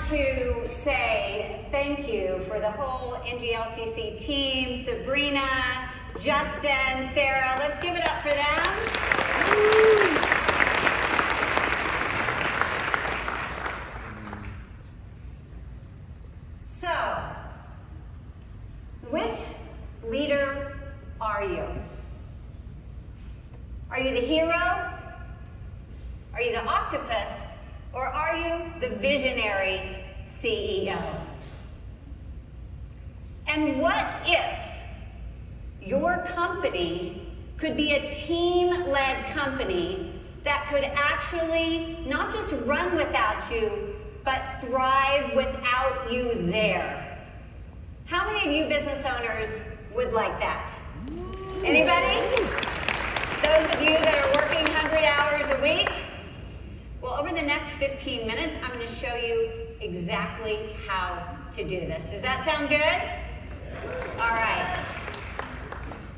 to say thank you for the whole NGLCC team, Sabrina, Justin, Sarah. Let's give it up for them. So, which leader are you? Are you the hero? Are you the octopus? Or are you the visionary CEO? And what if your company could be a team-led company that could actually not just run without you, but thrive without you there? How many of you business owners would like that? Anybody? Those of you that are working 100 hours a week? Well, over the next 15 minutes, I'm going to show you exactly how to do this. Does that sound good? All right.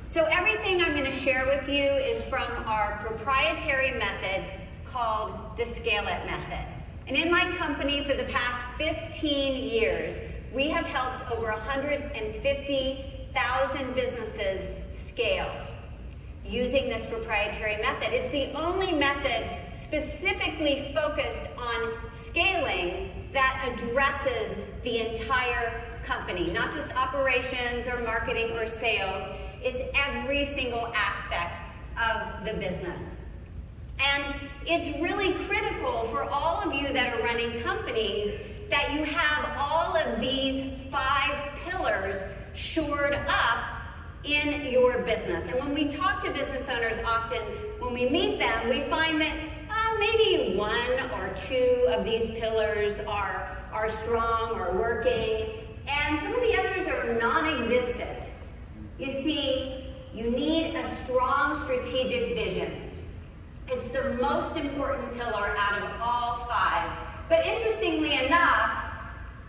So everything I'm going to share with you is from our proprietary method called the Scale It Method. And in my company for the past 15 years, we have helped over 150,000 businesses scale using this proprietary method. It's the only method specifically focused on scaling that addresses the entire company, not just operations or marketing or sales. It's every single aspect of the business. And it's really critical for all of you that are running companies that you have all of these 5 pillars shored up in your business. And when we talk to business owners often, when we meet them, we find that maybe 1 or 2 of these pillars are strong or working, and some of the others are non-existent. You see, you need a strong strategic vision. It's the most important pillar out of all 5. But interestingly enough,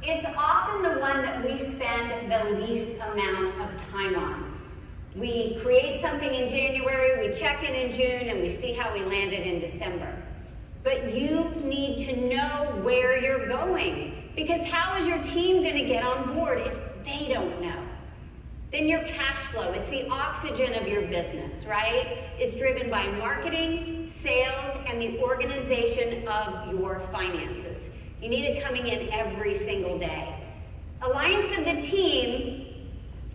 it's often the one that we spend the least amount of time on. We create something in January, we check in June, and we see how we landed in December. But you need to know where you're going, because how is your team going to get on board if they don't know? Then your cash flow, it's the oxygen of your business, right? It's driven by marketing, sales, and the organization of your finances. You need it coming in every single day. Alliance of the team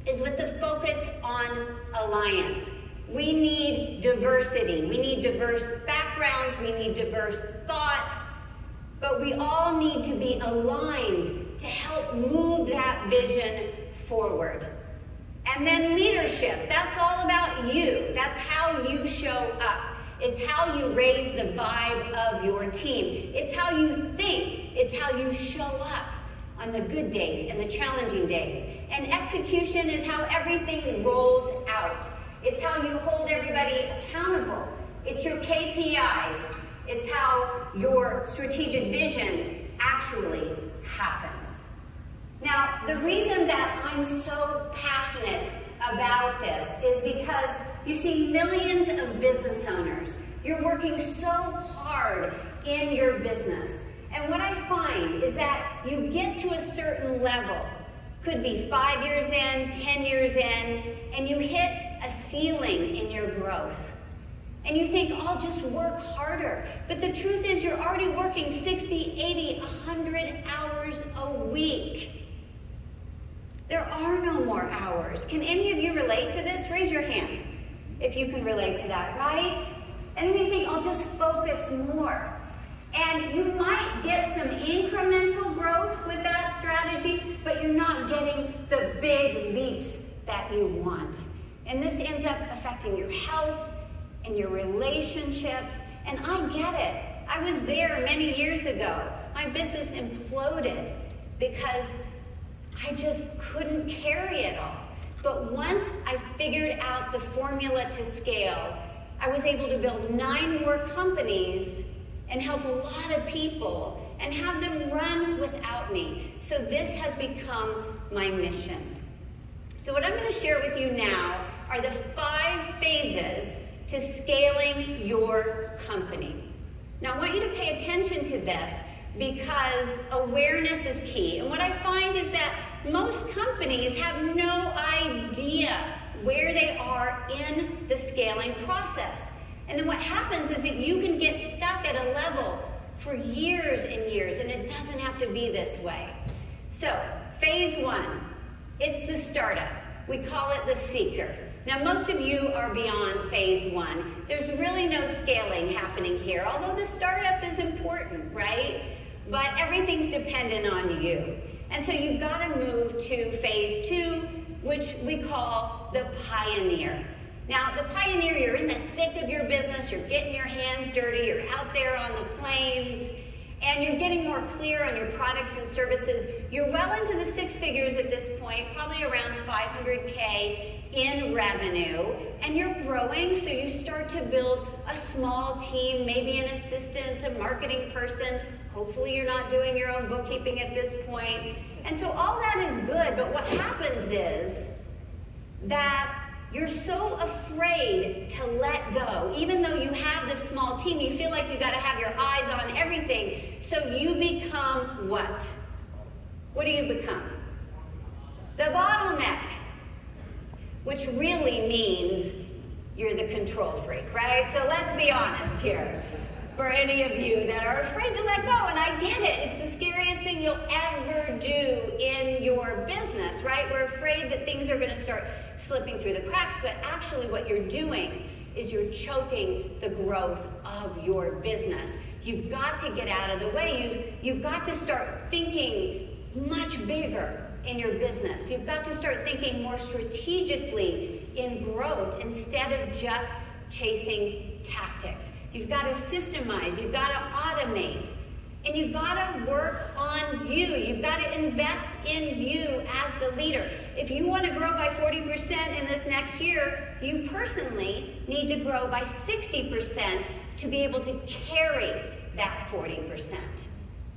is with the focus on alliance. We need diversity. We need diverse backgrounds. We need diverse thought. But we all need to be aligned to help move that vision forward. And then leadership. That's all about you. That's how you show up. It's how you raise the vibe of your team. It's how you think. It's how you show up on the good days and the challenging days. And execution is how everything rolls out. It's how you hold everybody accountable. It's your KPIs. It's how your strategic vision actually happens. Now, the reason that I'm so passionate about this is because you see millions of business owners. You're working so hard in your business. And what I find is that you get to a certain level, could be 5 years in, 10 years in, and you hit a ceiling in your growth. And you think, I'll just work harder. But the truth is you're already working 60, 80, 100 hours a week. There are no more hours. Can any of you relate to this? Raise your hand if you can relate to that, right? And then you think, I'll just focus more. And you might get some incremental growth with that strategy, but you're not getting the big leaps that you want. And this ends up affecting your health and your relationships. And I get it. I was there many years ago. My business imploded because I just couldn't carry it all. But once I figured out the formula to scale, I was able to build 9 more companies and help a lot of people and have them run without me. So this has become my mission. So what I'm going to share with you now are the 5 phases to scaling your company. Now I want you to pay attention to this because awareness is key. And what I find is that most companies have no idea where they are in the scaling process. And then what happens is that you can get stuck at a level for years and years, and it doesn't have to be this way. So, phase one, it's the startup. We call it the seeker. Now, most of you are beyond phase one. There's really no scaling happening here, although the startup is important, right? But everything's dependent on you. And so you've got to move to phase two, which we call the pioneer. Now, the pioneer, you're in the thick of your business, you're getting your hands dirty, you're out there on the plains, and you're getting more clear on your products and services. You're well into the six figures at this point, probably around 500K in revenue, and you're growing, so you start to build a small team, maybe an assistant, a marketing person. Hopefully you're not doing your own bookkeeping at this point. And so all that is good, but what happens is that you're so afraid to let go. Even though you have this small team, you feel like you got to have your eyes on everything. So you become what? What do you become? The bottleneck, which really means you're the control freak, right? So let's be honest here. For any of you that are afraid to let go, and I get it, it's the scariest thing you'll ever do in your business, right? We're afraid that things are gonna start slipping through the cracks, but actually what you're doing is you're choking the growth of your business. You've got to get out of the way. You've got to start thinking much bigger in your business. You've got to start thinking more strategically in growth instead of just chasing tactics. You've got to systemize, you've got to automate, and you've got to work on you. You've got to invest in you as the leader. If you want to grow by 40% in this next year, you personally need to grow by 60% to be able to carry that 40%,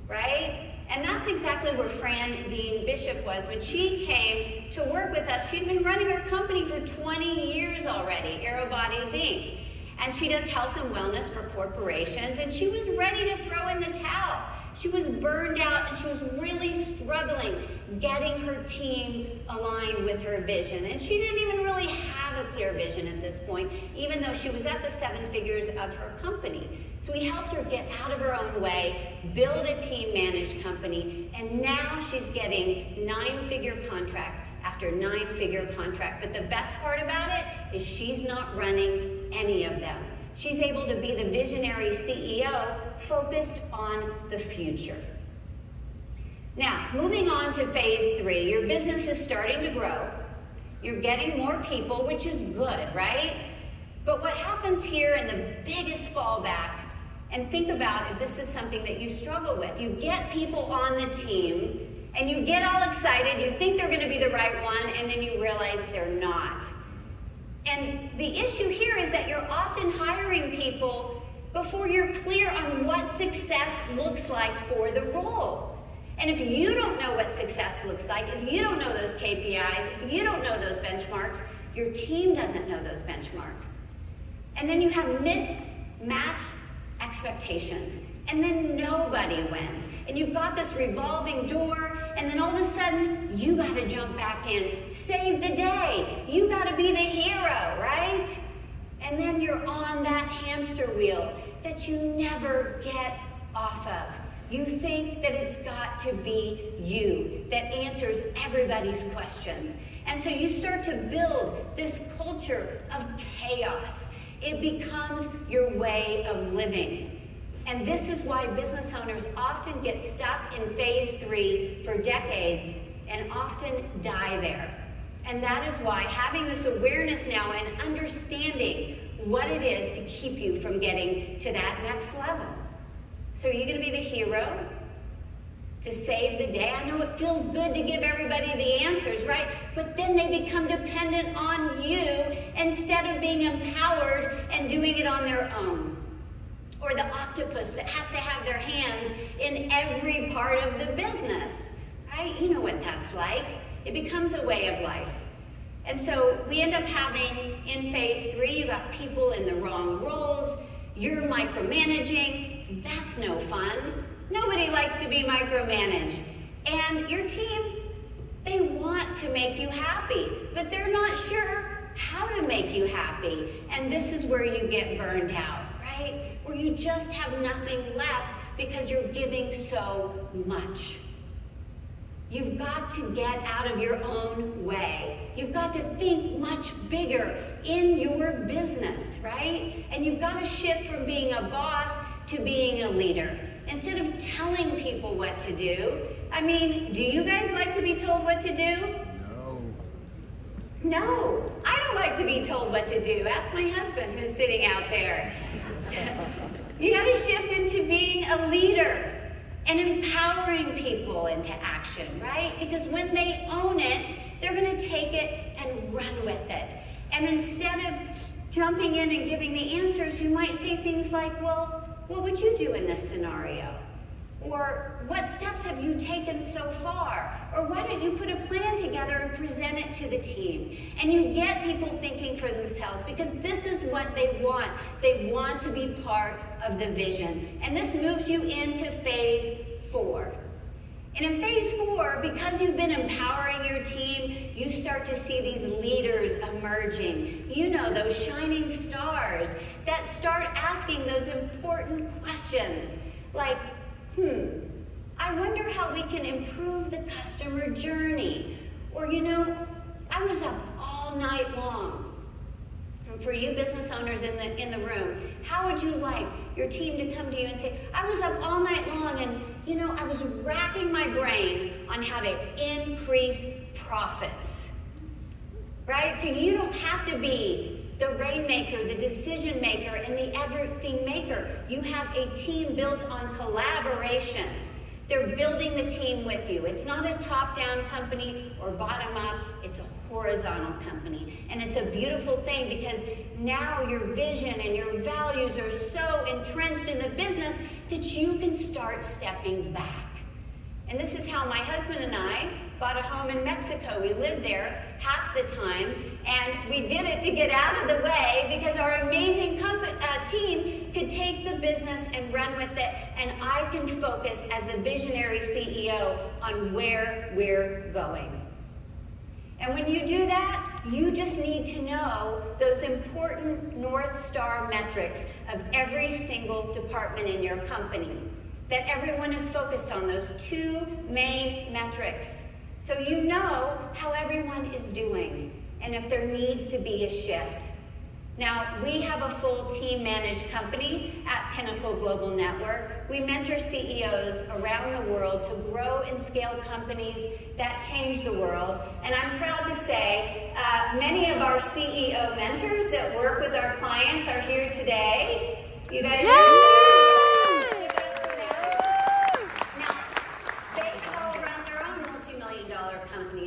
right? And that's exactly where Fran Dean Bishop was when she came to work with us. She'd been running her company for 20 years already, Aerobodies Inc. And she does health and wellness for corporations, and she was ready to throw in the towel. She was burned out, and she was really struggling getting her team aligned with her vision. And she didn't even really have a clear vision at this point, even though she was at the seven figures of her company. So we helped her get out of her own way, build a team-managed company, and now she's getting nine-figure contract after nine-figure contract. But the best part about it is she's not running any of them. She's able to be the visionary CEO focused on the future. Now, moving on to phase three, your business is starting to grow. You're getting more people, which is good, right? But what happens here in the biggest fallback, and think about if this is something that you struggle with, you get people on the team, and you get all excited, you think they're gonna be the right one, and then you realize they're not. And the issue here is that you're often hiring people before you're clear on what success looks like for the role. And if you don't know what success looks like, if you don't know those KPIs, if you don't know those benchmarks, your team doesn't know those benchmarks. And then you have mismatched expectations. And then nobody wins. And you've got this revolving door, and then all of a sudden, you gotta jump back in, save the day. You gotta be the hero, right? And then you're on that hamster wheel that you never get off of. You think that it's got to be you that answers everybody's questions. And so you start to build this culture of chaos. It becomes your way of living. And this is why business owners often get stuck in phase three for decades and often die there. And that is why having this awareness now and understanding what it is to keep you from getting to that next level. So are you gonna be the hero to save the day? I know it feels good to give everybody the answers, right? But then they become dependent on you instead of being empowered and doing it on their own. Or the octopus that has to have their hands in every part of the business, right? You know what that's like. It becomes a way of life. And so we end up having, in phase three, you got people in the wrong roles, you're micromanaging, that's no fun. Nobody likes to be micromanaged. And your team, they want to make you happy, but they're not sure how to make you happy. And this is where you get burned out, right? Where you just have nothing left because you're giving so much. You've got to get out of your own way. You've got to think much bigger in your business, right? And you've got to shift from being a boss to being a leader. Instead of telling people what to do, I mean, do you guys like to be told what to do? No, I don't like to be told what to do. Ask my husband who's sitting out there. You got to shift into being a leader and empowering people into action, right? Because when they own it, they're going to take it and run with it. And instead of jumping in and giving the answers, you might say things like, well, what would you do in this scenario? Or what steps have you taken so far? Or why don't you put a plan together and present it to the team? And you get people thinking for themselves, because this is what they want. They want to be part of the vision. And this moves you into phase 4. And in phase 4, because you've been empowering your team, you start to see these leaders emerging. You know, those shining stars that start asking those important questions like, I wonder how we can improve the customer journey. Or, you know, I was up all night long. And for you business owners in the room, how would you like your team to come to you and say, I was up all night long and, you know, I was racking my brain on how to increase profits, right? So you don't have to be the rainmaker, the decision maker, and the everything maker. You have a team built on collaboration. They're building the team with you. It's not a top-down company or bottom-up. It's a horizontal company. And it's a beautiful thing because now your vision and your values are so entrenched in the business that you can start stepping back. And this is how my husband and I bought a home in Mexico. We lived there half the time, and we did it to get out of the way because our amazing team could take the business and run with it, and I can focus as the visionary CEO on where we're going. And when you do that, you just need to know those important North Star metrics of every single department in your company, that everyone is focused on those 2 main metrics. So you know how everyone is doing and if there needs to be a shift. Now, we have a full team-managed company at Pinnacle Global Network. We mentor CEOs around the world to grow and scale companies that change the world. And I'm proud to say many of our CEO mentors that work with our clients are here today. You guys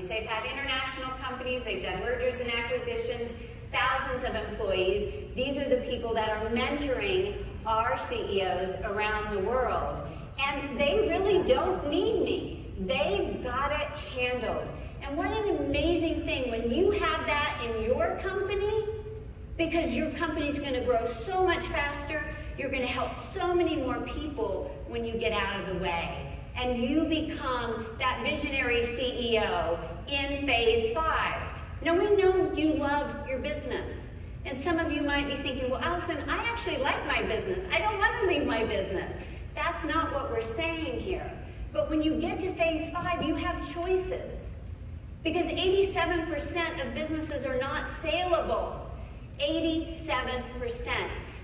They've had international companies, they've done mergers and acquisitions, thousands of employees. These are the people that are mentoring our CEOs around the world. And they really don't need me. They've got it handled. And what an amazing thing when you have that in your company, because your company's going to grow so much faster, you're going to help so many more people when you get out of the way. And you become that visionary CEO in phase 5. Now, we know you love your business. And some of you might be thinking, well, Allison, I actually like my business. I don't want to leave my business. That's not what we're saying here. But when you get to phase 5, you have choices. Because 87% of businesses are not saleable. 87%.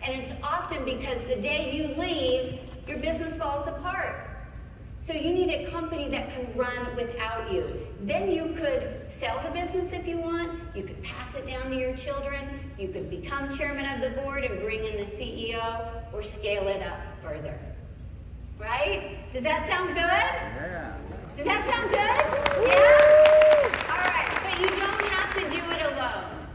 And it's often because the day you leave, your business falls apart. So you need a company that can run without you. Then you could sell the business if you want. You could pass it down to your children. You could become chairman of the board and bring in the CEO, or scale it up further. Right? Does that sound good? Yeah. Does that sound good? Yeah? All right, but you don't have to do it alone.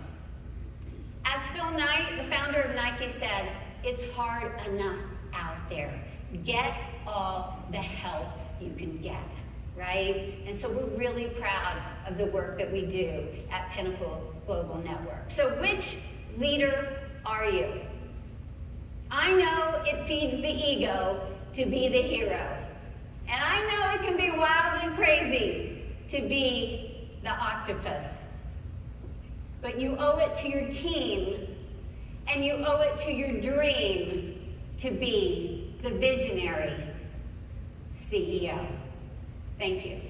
As Phil Knight, the founder of Nike, said, it's hard enough out there. Get all the help you can get, right? And so we're really proud of the work that we do at Pinnacle Global Network. So which leader are you? I know it feeds the ego to be the hero. And I know it can be wild and crazy crazy to be the octopus. But you owe it to your team, and you owe it to your dream to be the visionary CEO. Thank you.